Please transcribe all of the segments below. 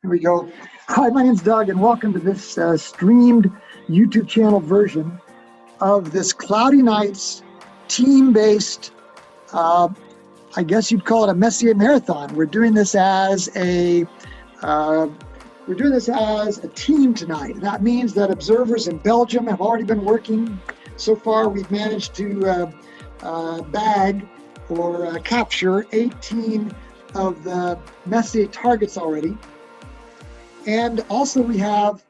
Here we go. Hi, my name's Doug, and welcome to this streamed YouTube channel version of this Cloudy Nights team-based, I guess you'd call it a Messier marathon. We're doing this as a team tonight. That means that observers in Belgium have already been working. So far, we've managed to bag or capture 18 of the Messier targets already. And also we have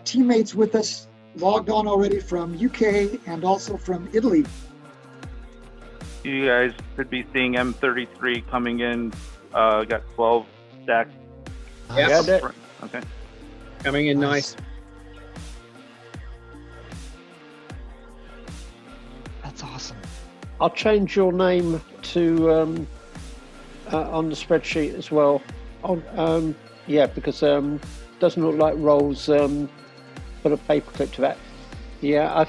teammates with us logged on already from UK and also from Italy. You guys could be seeing M33 coming in. Got 12 stacked. Yes. Yeah, okay. Coming in nice. That's awesome. I'll change your name to on the spreadsheet as well. Yeah, because doesn't look like Rolls put a paperclip to that. Yeah, I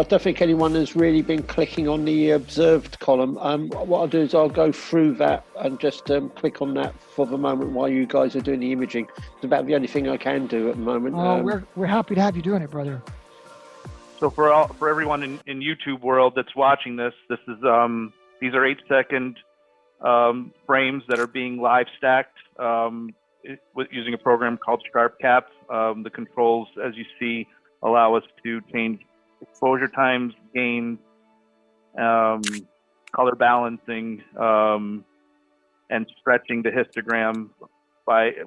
don't think anyone has really been clicking on the observed column. What I'll do is I'll go through that and just click on that for the moment while you guys are doing the imaging. It's about the only thing I can do at the moment. We're happy to have you doing it, brother. So for everyone in YouTube world that's watching this is these are 8-second frames that are being live stacked using a program called SharpCap. The controls, as you see, allow us to change exposure times, gain, color balancing, and stretching the histogram,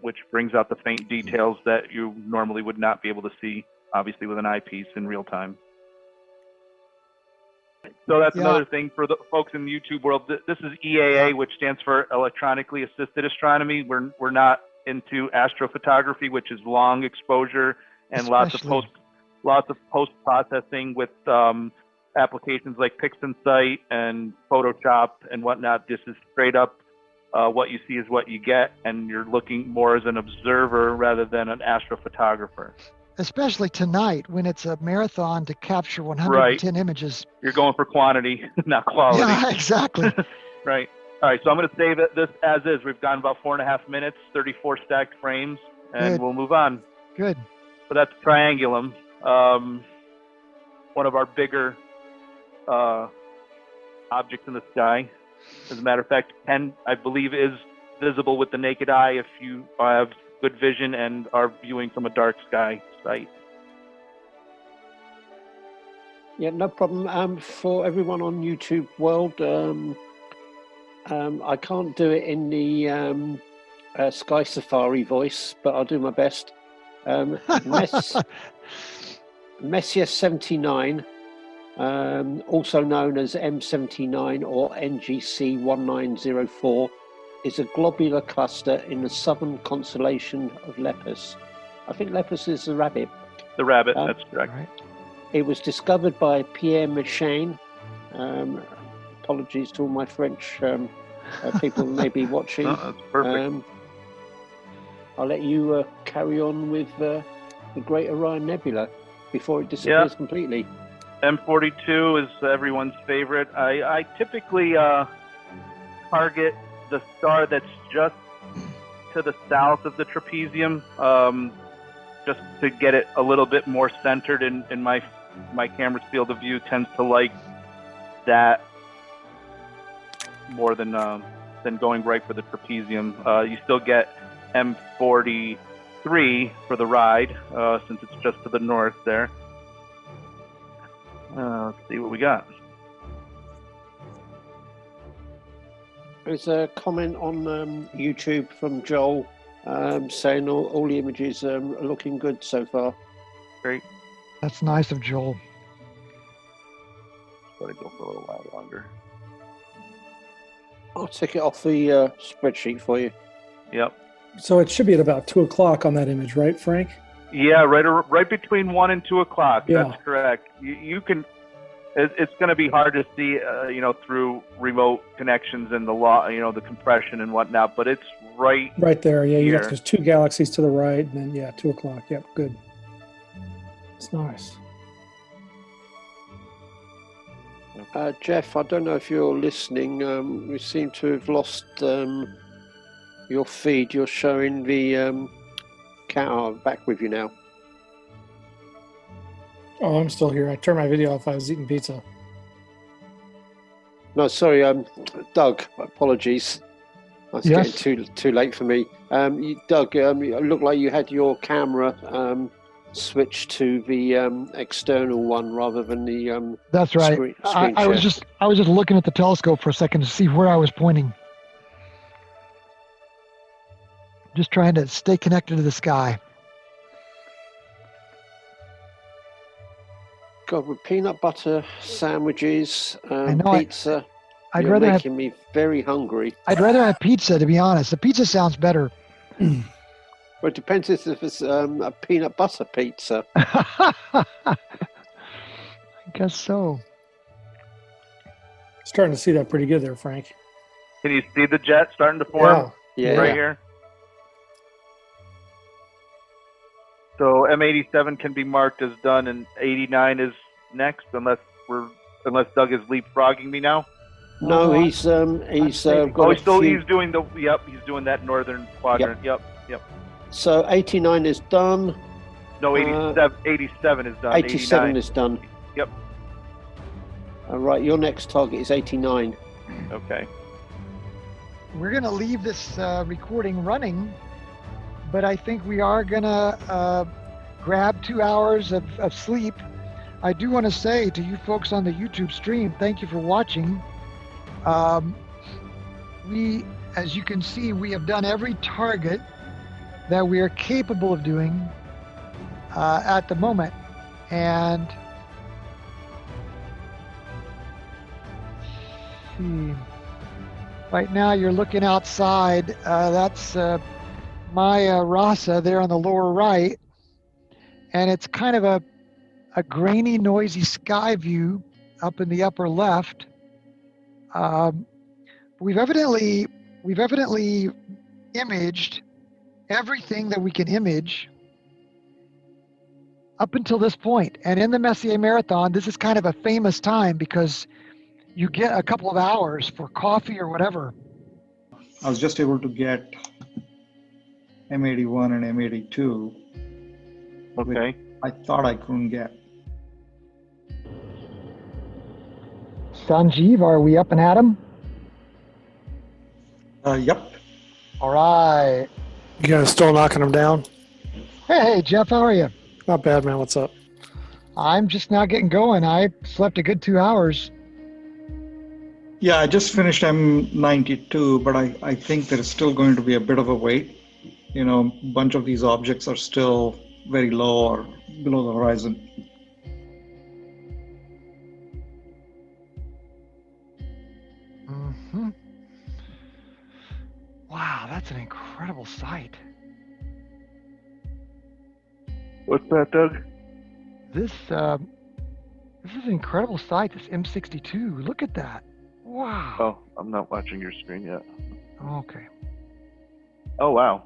which brings out the faint details that you normally would not be able to see, obviously, with an eyepiece in real time. So that's another thing for the folks in the YouTube world. This is EAA, which stands for Electronically Assisted Astronomy. We're not into astrophotography, which is long exposure and lots of post processing with applications like PixInsight and Photoshop and whatnot. This is straight up what you see is what you get, and you're looking more as an observer rather than an astrophotographer. Especially tonight when it's a marathon to capture 110 images. You're going for quantity, not quality. Yeah, exactly. Right. All right, so I'm going to save this as is. We've gone about 4.5 minutes, 34 stacked frames, and we'll move on. Good. So that's Triangulum, one of our bigger objects in the sky. As a matter of fact, 10, I believe, is visible with the naked eye if you have good vision and are viewing from a dark sky site. Yeah, no problem. For everyone on YouTube world, I can't do it in the Sky Safari voice, but I'll do my best. Messier 79, also known as M79 or NGC 1904, is a globular cluster in the southern constellation of Lepus. I think Lepus is the rabbit. The rabbit, that's correct. Right. It was discovered by Pierre Messier. Apologies to all my French people who may be watching. Oh, that's perfect. I'll let you carry on with the Great Orion Nebula before it disappears completely. M42 is everyone's favorite. I typically target the star that's just to the south of the trapezium, just to get it a little bit more centered in my camera's field of view tends to like that more than going right for the trapezium. You still get M43 for the ride, since it's just to the north there. Let's see what we got. There's a comment on YouTube from Joel saying all the images are looking good so far. Great. That's nice of Joel. Let it go for a little while longer. I'll take it off the spreadsheet for you. Yep. So it should be at about 2 o'clock on that image, right, Frank? Yeah, right between 1 and 2 o'clock. Yeah. That's correct. You can. It's going to be hard to see, through remote connections and the compression and whatnot. But it's right there. Yeah, here. there's 2 galaxies to the right, and then 2 o'clock. Yep, good. It's nice. Jeff, I don't know if you're listening. We seem to have lost your feed, you're showing the cow back with you now. Oh, I'm still here. I turned my video off. I was eating pizza. No, sorry, Doug. Apologies. It's Yes. getting too late for me. Doug, it looked like you had your camera switched to the external one rather than the That's right. screen I was share. I was just looking at the telescope for a second to see where I was pointing. Just trying to stay connected to the sky. God, with peanut butter sandwiches, I know. pizza. I'd You're rather have making me very hungry. I'd rather have pizza, to be honest. The pizza sounds better. Well, it depends if it's a peanut butter pizza. I guess so. Starting to see that pretty good there, Frank. Can you see the jet starting to form Yeah. right here? So M87 can be marked as done, and 89 is next, unless Doug is leapfrogging me now. No, he's got Oh, he's doing he's doing that northern quadrant. Yep. So 89 is done. No, 87 is done. 87 89. is done. Yep. All right, your next target is 89. Okay. We're going to leave this recording running, but I think we are going to grab 2 hours of sleep. I do want to say to you folks on the YouTube stream, thank you for watching. As you can see, we have done every target that we are capable of doing at the moment. And let's see. Right now you're looking outside. That's my Rasa there on the lower right. And it's kind of a grainy, noisy sky view up in the upper left. We've evidently imaged everything that we can image up until this point. And in the Messier Marathon, this is kind of a famous time because you get a couple of hours for coffee or whatever. I was just able to get M81 and M82. Okay. I thought I couldn't get. Sanjeev, are we up and at 'em? Yep. All right. You guys still knocking them down? Hey, Jeff, how are you? Not bad, man. What's up? I'm just now getting going. I slept a good 2 hours. Yeah, I just finished M92, but I think there is still going to be a bit of a wait. You know, a bunch of these objects are still very low or below the horizon. Mm-hmm. Wow, that's an incredible sight. What's that, Doug? This is an incredible sight, this M62. Look at that. Wow. Oh, I'm not watching your screen yet. Okay. Oh, wow.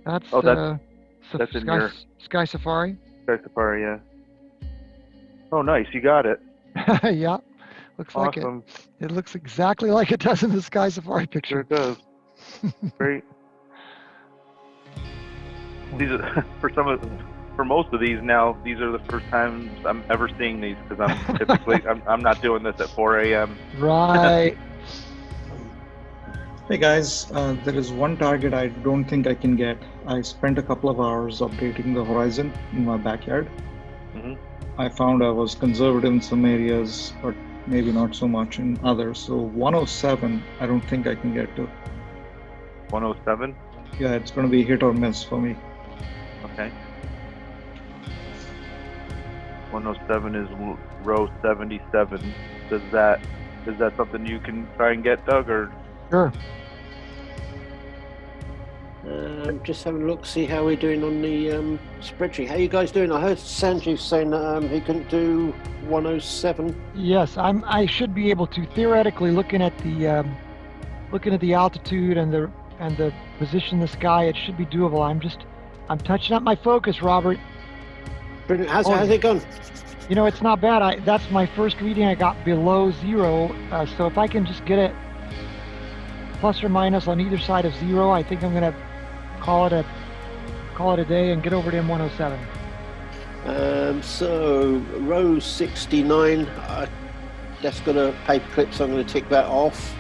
That's that's in Sky, your- Sky Safari. Sky Safari, yeah. Oh, nice. You got it. Yeah. Looks like it. Awesome. It looks exactly like it does in the Sky Safari Sure picture. it does. Great. These are for most of these now. These are the first times I'm ever seeing these because I'm typically I'm not doing this at 4 a.m. Right. Hey guys, there is one target I don't think I can get. I spent a couple of hours updating the horizon in my backyard. Mhm. I found I was conservative in some areas, but maybe not so much in others. So 107, I don't think I can get to. 107. Yeah, it's going to be hit or miss for me. Okay. 107 is row 77. Is that something you can try and get, Doug, or? Sure. Just having a look, see how we're doing on the spreadsheet. How you guys doing? I heard Sanjeev saying that he couldn't do 107. Yes, I should be able to. Theoretically, looking at the altitude and the position in the sky, it should be doable. I'm touching up my focus, Robert. Brilliant. How's it gone? You know, it's not bad. That's my first reading. I got below zero. So if I can just get it plus or minus on either side of 0. I think I'm going to call it a day and get over to M107. So row 69, that's got a paper clip, so I'm going to tick that off.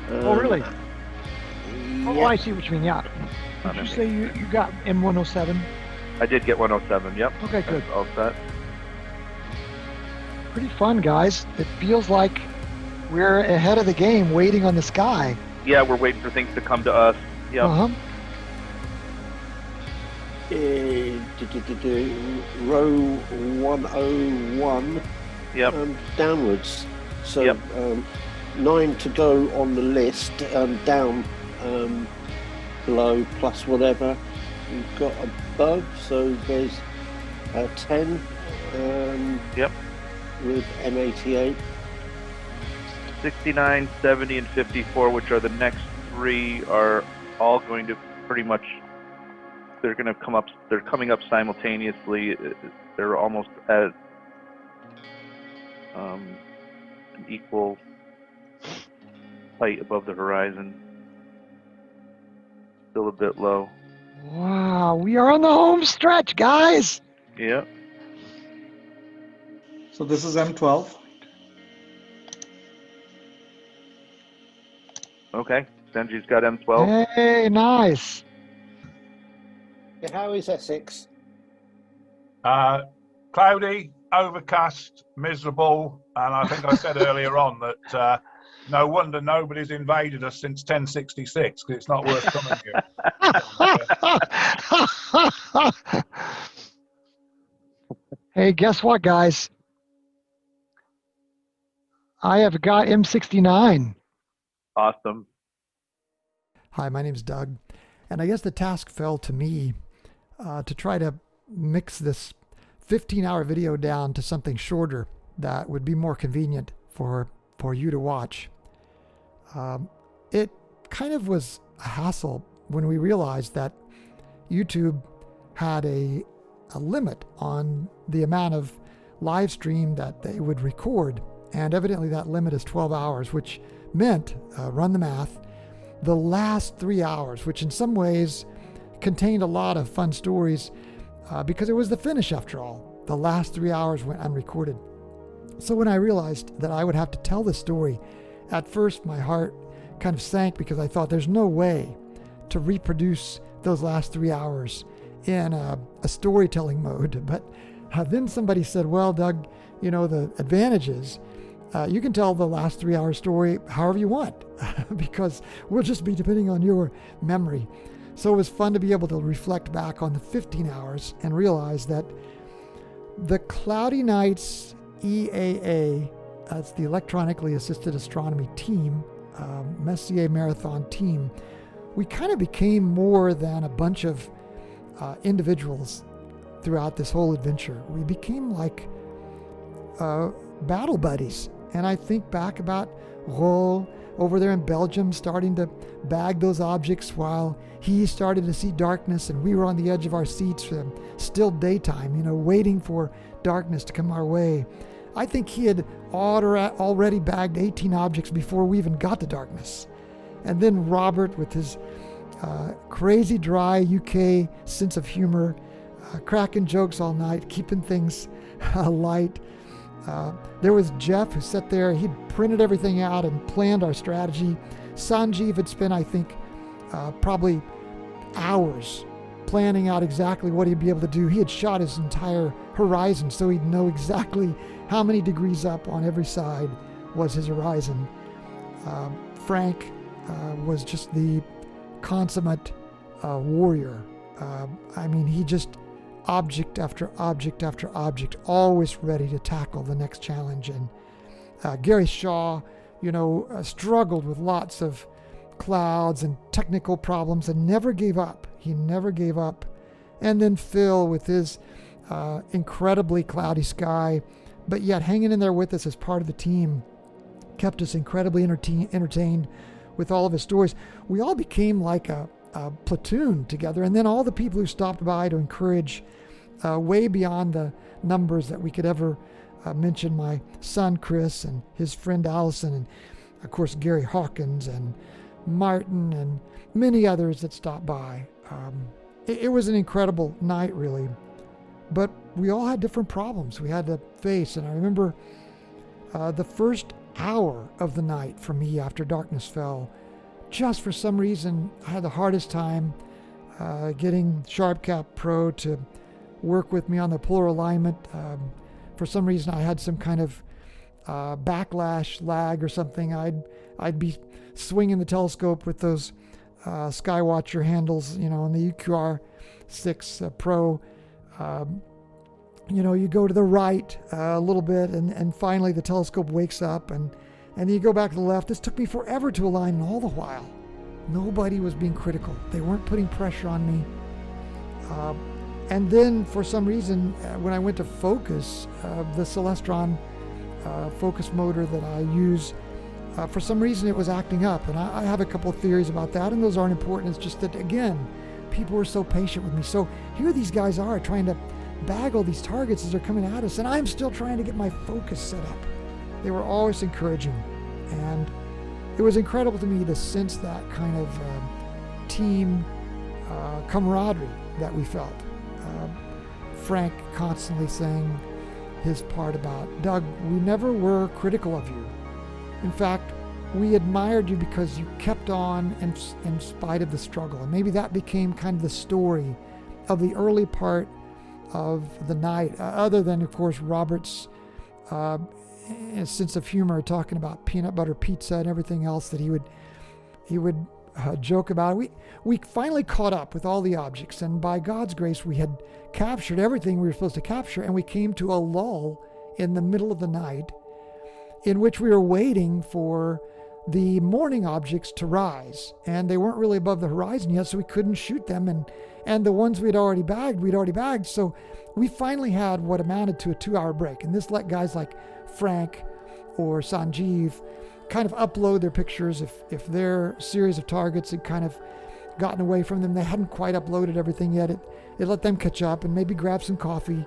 Oh, really? Oh, Yeah. I see what you mean. Yeah. Did you say you got M107? I did get 107. Yep. Okay, good. All set. Pretty fun, guys. It feels like we're ahead of the game, waiting on the sky. Yeah, we're waiting for things to come to us. Yep. Uh-huh. Row 101. Yep. Downwards. So Yep. 9 to go on the list, down below plus whatever you've got above. So there's 10 Yep. with M88. 69, 70, and 54, which are the next 3, are all going to pretty much. They're going to come up. They're coming up simultaneously. They're almost at an equal height above the horizon. Still a bit low. Wow, we are on the home stretch, guys. Yeah. So this is M12. Okay. Benji's got M12. Hey, nice. How is Essex? Cloudy, overcast, miserable, and I think I said earlier on that no wonder nobody's invaded us since 1066, because it's not worth coming here. Hey, guess what, guys? I have got M69. Awesome. Hi, my name's Doug, and I guess the task fell to me to try to mix this 15-hour video down to something shorter that would be more convenient for you to watch. It kind of was a hassle when we realized that YouTube had a limit on the amount of live stream that they would record, and evidently that limit is 12 hours, which meant, run the math, the last 3 hours, which in some ways contained a lot of fun stories because it was the finish after all. The last 3 hours went unrecorded. So when I realized that I would have to tell this story, at first my heart kind of sank because I thought there's no way to reproduce those last 3 hours in a storytelling mode. But then somebody said, well, Doug, you know, the advantage is you can tell the last 3 hour story however you want because we'll just be depending on your memory. So it was fun to be able to reflect back on the 15 hours and realize that the Cloudy Nights EAA, that's the Electronically Assisted Astronomy team, Messier marathon team, we kind of became more than a bunch of individuals throughout this whole adventure. We became like battle buddies. And I think back about Rol over there in Belgium starting to bag those objects while he started to see darkness and we were on the edge of our seats, still daytime, you know, waiting for darkness to come our way. I think he had already bagged 18 objects before we even got to darkness. And then Robert with his crazy dry UK sense of humor, cracking jokes all night, keeping things light. There was Jeff who sat there, he'd printed everything out and planned our strategy. Sanjeev had spent, I think, probably hours planning out exactly what he'd be able to do. He had shot his entire horizon so he'd know exactly how many degrees up on every side was his horizon. Frank was just the consummate warrior. I mean, he just object after object after object, always ready to tackle the next challenge. And Gary Shaw, you know, struggled with lots of clouds and technical problems and never gave up. He never gave up. And then Phil with his incredibly cloudy sky, but yet hanging in there with us as part of the team, kept us incredibly entertained with all of his stories. We all became like a platoon together, and then all the people who stopped by to encourage, way beyond the numbers that we could ever mention. My son Chris and his friend Allison, and of course Gary Hawkins and Martin, and many others that stopped by. It was an incredible night, really. But we all had different problems we had to face. And I remember the first hour of the night for me after darkness fell, just for some reason, I had the hardest time getting SharpCap Pro to work with me on the polar alignment. For some reason, I had some kind of backlash lag or something. I'd be swinging the telescope with those Skywatcher handles, on the EQR6 Pro. You go to the right a little bit, and finally the telescope wakes up, and you go back to the left. This took me forever to align, and all the while, nobody was being critical. They weren't putting pressure on me. And then, for some reason, when I went to focus, the Celestron focus motor that I use, for some reason it was acting up. And I have a couple of theories about that, and those aren't important. It's just that, again, people were so patient with me. So here these guys are trying to bag all these targets as they're coming at us, and I'm still trying to get my focus set up. They were always encouraging, and it was incredible to me to sense that kind of team camaraderie that we felt. Frank constantly saying his part about, Doug, we never were critical of you. In fact, we admired you because you kept on in spite of the struggle. And maybe that became kind of the story of the early part of the night, other than, of course, Robert's sense of humor, talking about peanut butter pizza and everything else that he would joke about. We finally caught up with all the objects, and by God's grace, we had captured everything we were supposed to capture, and we came to a lull in the middle of the night in which we were waiting for the morning objects to rise, and they weren't really above the horizon yet, so we couldn't shoot them, and the ones we'd already bagged, so we finally had what amounted to a 2-hour break, and this let guys like Frank or Sanjeev kind of upload their pictures if their series of targets had kind of gotten away from them. They hadn't quite uploaded everything yet. It let them catch up and maybe grab some coffee.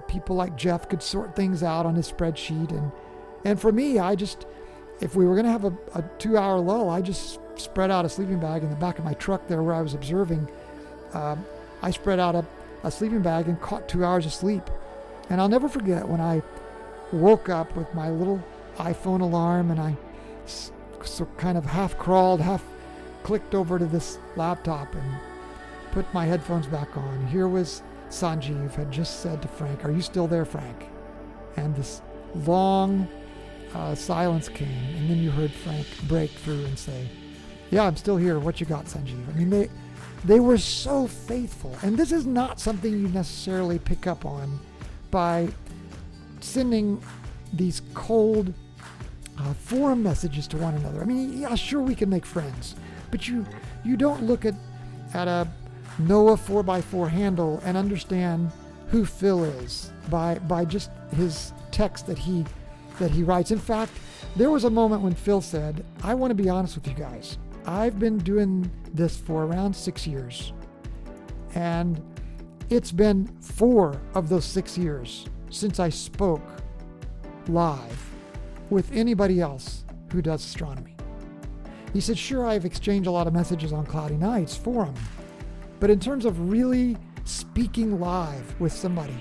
People like Jeff could sort things out on his spreadsheet, and for me, if we were going to have a 2-hour lull, I just spread out a sleeping bag in the back of my truck there where I was observing. I spread out a sleeping bag and caught 2 hours of sleep. And I'll never forget when I woke up with my little iPhone alarm, and I kind of half crawled, half clicked over to this laptop and put my headphones back on. Here was Sanjeev had just said to Frank, "Are you still there, Frank?" And this long silence came, and then you heard Frank break through and say, "Yeah, I'm still here. What you got, Sanjeev?" I mean, they were so faithful, and this is not something you necessarily pick up on by sending these cold forum messages to one another. I mean, yeah, sure, we can make friends, but you don't look at a NOAA 4x4 handle and understand who Phil is by just his text that he writes. In fact, there was a moment when Phil said, "I want to be honest with you guys. I've been doing this for around 6 years, and it's been 4 of those 6 years since I spoke live with anybody else who does astronomy." He said, "Sure, I've exchanged a lot of messages on cloudy nights for him, but in terms of really speaking live with somebody,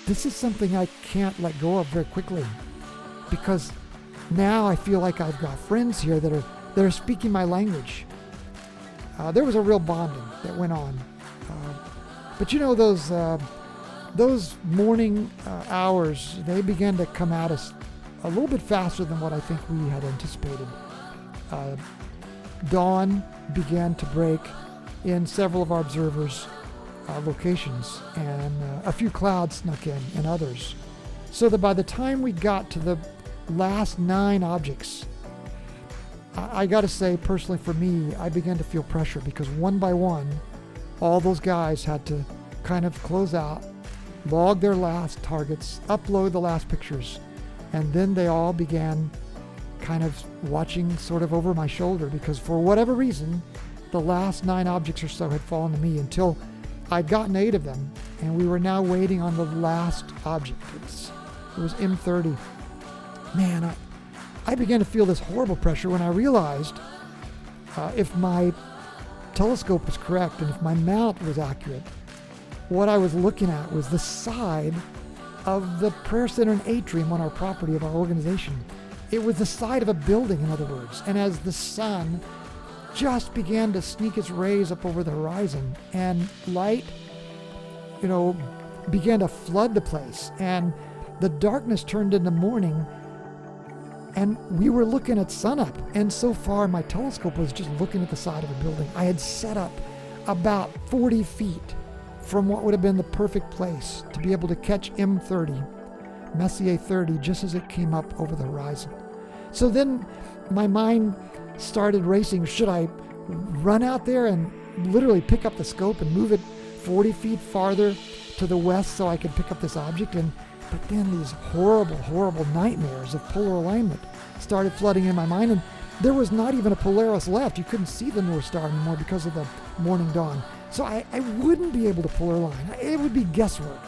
this is something I can't let go of very quickly, because now I feel like I've got friends here that are speaking my language." There was a real bonding that went on. But those morning hours, they began to come at us a little bit faster than what I think we had anticipated. Dawn began to break in several of our observers' locations, and a few clouds snuck in others. So that by the time we got to the last 9 objects, I got to say, personally for me, I began to feel pressure, because one by one, all those guys had to kind of close out, log their last targets, upload the last pictures, and then they all began kind of watching sort of over my shoulder, because for whatever reason, the last 9 objects or so had fallen to me until I'd gotten 8 of them, and we were now waiting on the last object. It was M30. Man, I began to feel this horrible pressure when I realized if my telescope was correct and if my mount was accurate, what I was looking at was the side of the prayer center and atrium on our property of our organization. It was the side of a building, in other words. And as the sun just began to sneak its rays up over the horizon and light, began to flood the place, and the darkness turned into morning, and we were looking at sunup. And so far, my telescope was just looking at the side of a building. I had set up about 40 feet from what would have been the perfect place to be able to catch M30, Messier 30, just as it came up over the horizon. So then my mind started racing. Should I run out there and literally pick up the scope and move it 40 feet farther to the west so I could pick up this object? But then these horrible, horrible nightmares of polar alignment started flooding in my mind, and there was not even a Polaris left. You couldn't see the North Star anymore because of the morning dawn. So I wouldn't be able to polar align. It would be guesswork.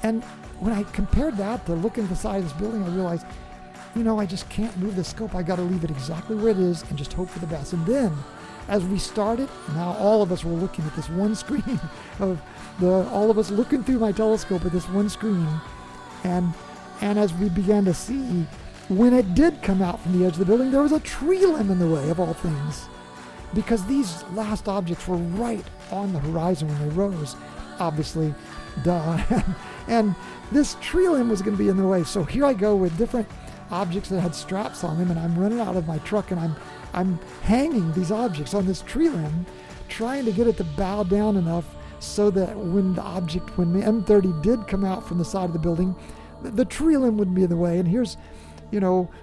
And when I compared that to looking at the side of this building, I realized, I just can't move the scope. I got to leave it exactly where it is and just hope for the best. And then, as we started, now all of us were looking at this one screen all of us looking through my telescope at this one screen. And as we began to see, when it did come out from the edge of the building, there was a tree limb in the way, of all things. Because these last objects were right on the horizon when they rose, obviously, duh. And this tree limb was going to be in the way. So here I go with different objects that had straps on them, and I'm running out of my truck, and I'm hanging these objects on this tree limb, trying to get it to bow down enough so that when the M30 did come out from the side of the building, the tree limb wouldn't be in the way. And here's,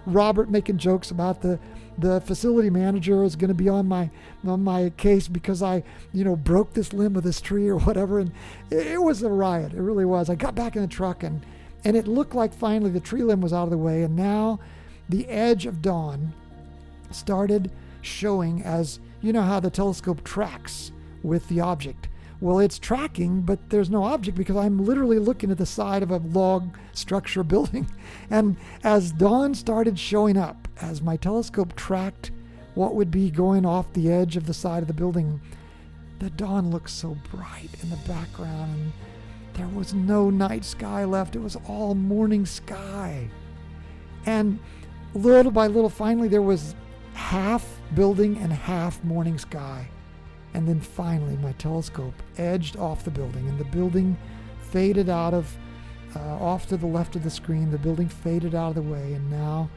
Robert making jokes about the facility manager is going to be on my case because I, broke this limb of this tree or whatever. And it was a riot. It really was. I got back in the truck, and it looked like finally the tree limb was out of the way. And now the edge of dawn started showing, as you know how the telescope tracks with the object. Well, it's tracking, but there's no object because I'm literally looking at the side of a log structure building. And as dawn started showing up, as my telescope tracked what would be going off the edge of the side of the building, the dawn looked so bright in the background, and there was no night sky left. It was all morning sky. And little by little, finally, there was half building and half morning sky. And then finally, my telescope edged off the building, and the building faded out of, off to the left of the screen. The building faded out of the way, and now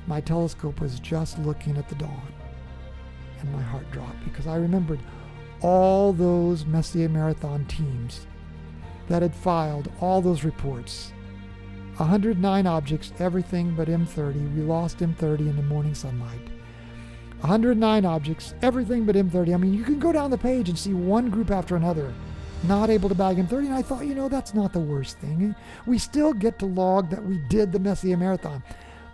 my telescope was just looking at the dawn. And my heart dropped because I remembered all those Messier Marathon teams that had filed all those reports. 109 objects, everything but M30. We lost M30 in the morning sunlight. 109 objects, everything but M30. I mean, you can go down the page and see one group after another not able to bag M30. And I thought, that's not the worst thing. We still get to log that we did the Messier Marathon.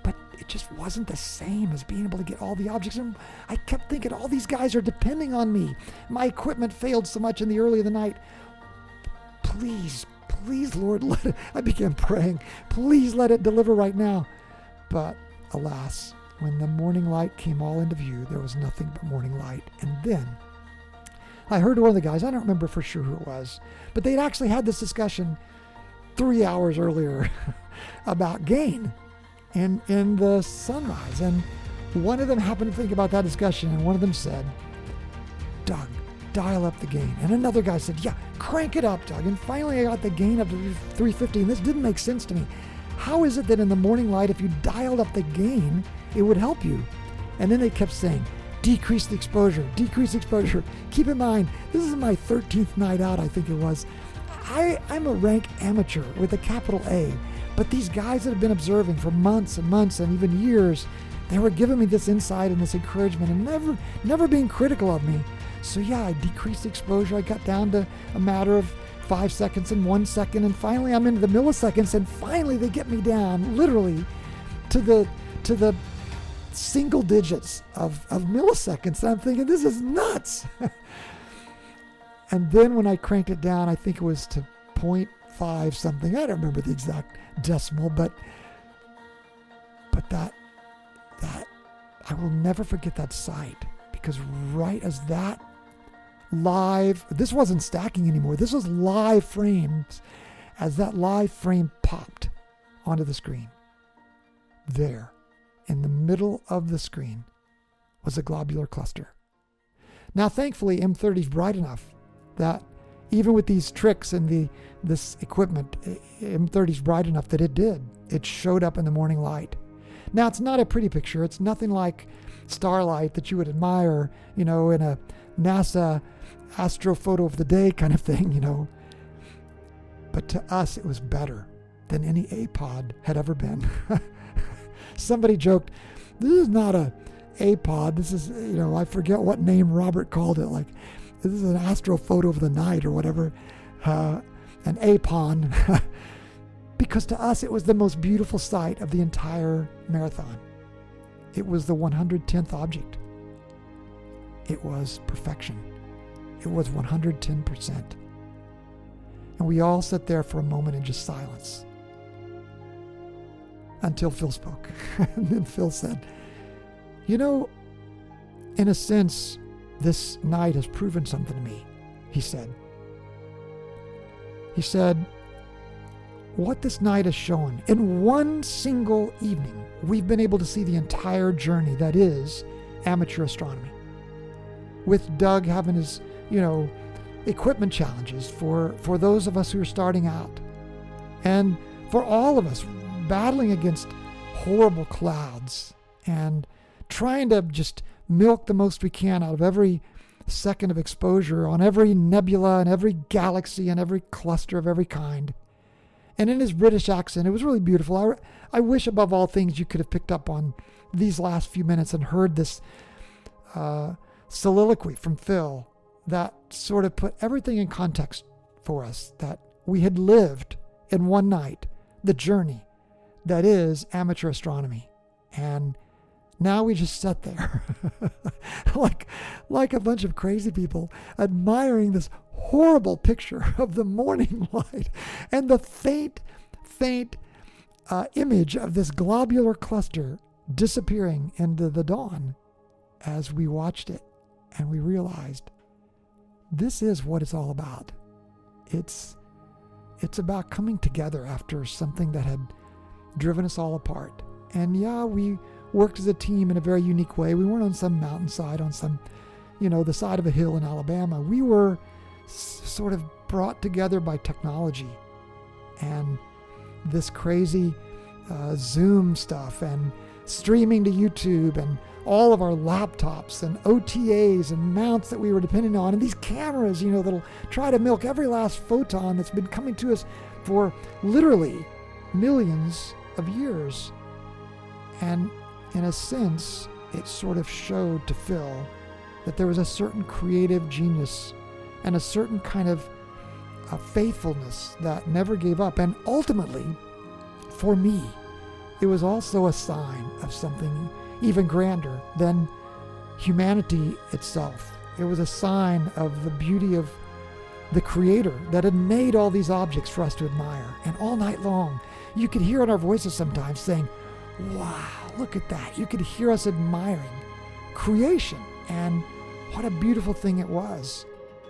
But it just wasn't the same as being able to get all the objects. And I kept thinking, all these guys are depending on me. My equipment failed so much in the early of the night. Please, Lord, I began praying. Please let it deliver right now. But alas, when the morning light came all into view, there was nothing but morning light. And then I heard one of the guys, I don't remember for sure who it was, but they'd actually had this discussion 3 hours earlier about gain in the sunrise. And one of them happened to think about that discussion, and one of them said, Doug, dial up the gain. And another guy said, yeah, crank it up, Doug. And finally I got the gain up to 350, and this didn't make sense to me. How is it that in the morning light, if you dialed up the gain, it would help you? And then they kept saying, decrease the exposure, decrease exposure. Keep in mind, this is my 13th night out, I think it was. I'm a rank amateur with a capital A, but these guys that have been observing for months and months and even years, they were giving me this insight and this encouragement and never being critical of me. So yeah, I decreased the exposure. I got down to a matter of 5 seconds and 1 second, and finally I'm into the milliseconds, and finally they get me down literally to the single digits of milliseconds. And I'm thinking, this is nuts. And then when I cranked it down, I think it was to 0.5 something. I don't remember the exact decimal, but that that I will never forget that sight, because right as that live, this wasn't stacking anymore, this was live frames, as that live frame popped onto the screen, there in the middle of the screen was a globular cluster. Now thankfully M30 is bright enough that even with these tricks and this equipment, M30 is bright enough that it showed up in the morning light. Now it's not a pretty picture, it's nothing like starlight that you would admire, in a NASA astrophoto of the day kind of thing, But to us, it was better than any APOD had ever been. Somebody joked, this is not a APOD, this is, I forget what name Robert called it, like, this is an astrophoto of the night or whatever, an APON. Because to us, it was the most beautiful sight of the entire marathon. It was the 110th object. It was perfection. It was 110%. And we all sat there for a moment in just silence. Until Phil spoke. And then Phil said, in a sense, this night has proven something to me, he said. He said, what this night has shown, in one single evening, we've been able to see the entire journey that is amateur astronomy. With Doug having his, equipment challenges for those of us who are starting out. And for all of us battling against horrible clouds and trying to just milk the most we can out of every second of exposure on every nebula and every galaxy and every cluster of every kind. And in his British accent, it was really beautiful. I wish above all things you could have picked up on these last few minutes and heard this soliloquy from Phil that sort of put everything in context for us, that we had lived in one night the journey that is amateur astronomy. And now we just sat there like a bunch of crazy people admiring this horrible picture of the morning light and the faint image of this globular cluster disappearing into the dawn as we watched it, and we realized this is what it's all about. It's about coming together after something that had driven us all apart. And yeah, we worked as a team in a very unique way. We weren't on some mountainside, on some, the side of a hill in Alabama. We were sort of brought together by technology and this crazy Zoom stuff and streaming to YouTube and all of our laptops and OTAs and mounts that we were depending on, and these cameras, that'll try to milk every last photon that's been coming to us for literally millions of years. And in a sense, it sort of showed to Phil that there was a certain creative genius and a certain kind of a faithfulness that never gave up. And ultimately, for me, it was also a sign of something even grander than humanity itself. It was a sign of the beauty of the Creator that had made all these objects for us to admire. And all night long, you could hear in our voices sometimes saying, wow, look at that. You could hear us admiring creation, and what a beautiful thing it was.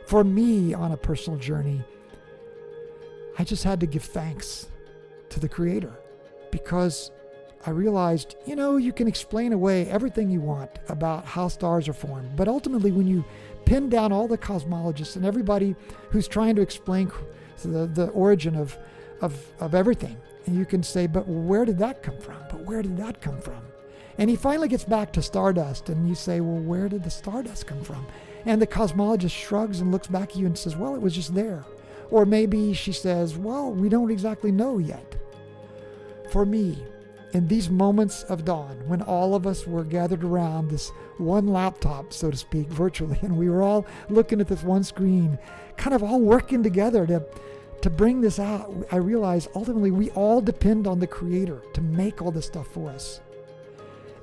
For me, on a personal journey, I just had to give thanks to the Creator, because I realized, you can explain away everything you want about how stars are formed, but ultimately when you pin down all the cosmologists and everybody who's trying to explain the origin of everything, and you can say, but where did that come from? But where did that come from? And he finally gets back to stardust, and you say, well, where did the stardust come from? And the cosmologist shrugs and looks back at you and says, well, it was just there. Or maybe she says, well, we don't exactly know yet. For me, in these moments of dawn, when all of us were gathered around this one laptop, so to speak, virtually, and we were all looking at this one screen, kind of all working together to bring this out, I realized ultimately we all depend on the Creator to make all this stuff for us.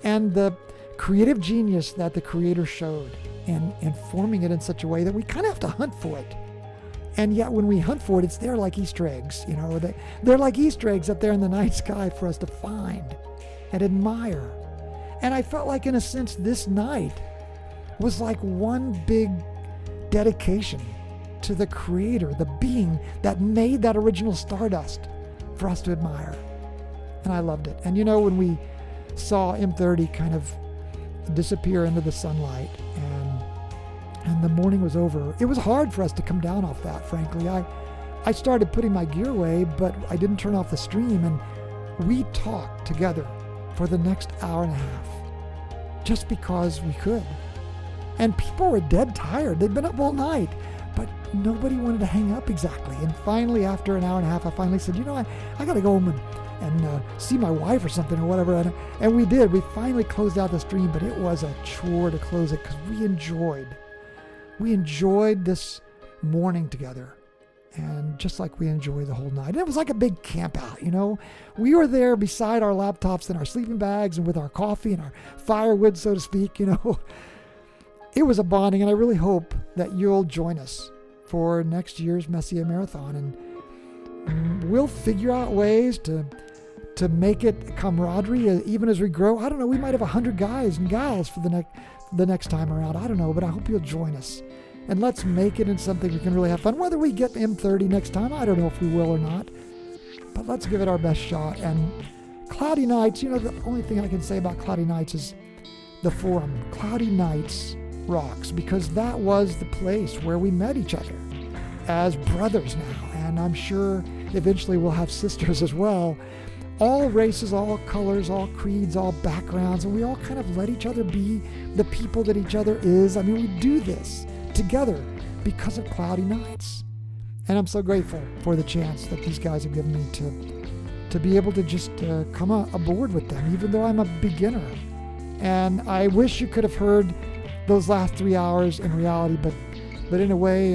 And the creative genius that the Creator showed in forming it in such a way that we kind of have to hunt for it. And yet when we hunt for it, it's there like Easter eggs. They're like Easter eggs up there in the night sky for us to find and admire. And I felt like, in a sense, this night was like one big dedication to the creator, the being that made that original stardust for us to admire. And I loved it. And when we saw M30 kind of disappear into the sunlight and the morning was over, it was hard for us to come down off that, frankly. I started putting my gear away, but I didn't turn off the stream, and we talked together for the next hour and a half just because we could. And people were dead tired. They'd been up all night, but nobody wanted to hang up exactly. And finally, after an hour and a half, I finally said, I got to go home and see my wife or something or whatever. And we did. We finally closed out the stream, but it was a chore to close it because we enjoyed this morning together. And just like we enjoyed the whole night. And it was like a big camp out, We were there beside our laptops and our sleeping bags and with our coffee and our firewood, so to speak, It was a bonding, and I really hope that you'll join us for next year's Messier Marathon. And we'll figure out ways to make it camaraderie even as we grow. I don't know, we might have 100 guys and gals for the next time around. I don't know, but I hope you'll join us. And let's make it into something we can really have fun. Whether we get M30 next time, I don't know if we will or not. But let's give it our best shot. And Cloudy Nights, the only thing I can say about Cloudy Nights is the forum. Cloudy Nights rocks, because that was the place where we met each other as brothers now. And I'm sure eventually we'll have sisters as well. All races, all colors, all creeds, all backgrounds. And we all kind of let each other be the people that each other is. I mean, we do this together because of Cloudy Nights. And I'm so grateful for the chance that these guys have given me to be able to just come aboard with them, even though I'm a beginner. And I wish you could have heard those last 3 hours in reality, but in a way,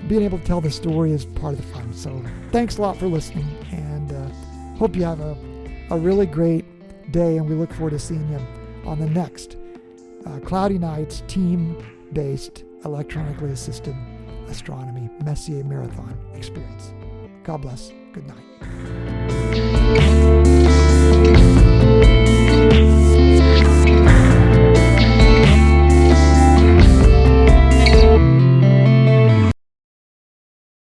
being able to tell the story is part of the fun. So thanks a lot for listening, and hope you have a really great day, and we look forward to seeing you on the next Cloudy Nights team-based electronically assisted astronomy Messier Marathon experience. God bless. Good night.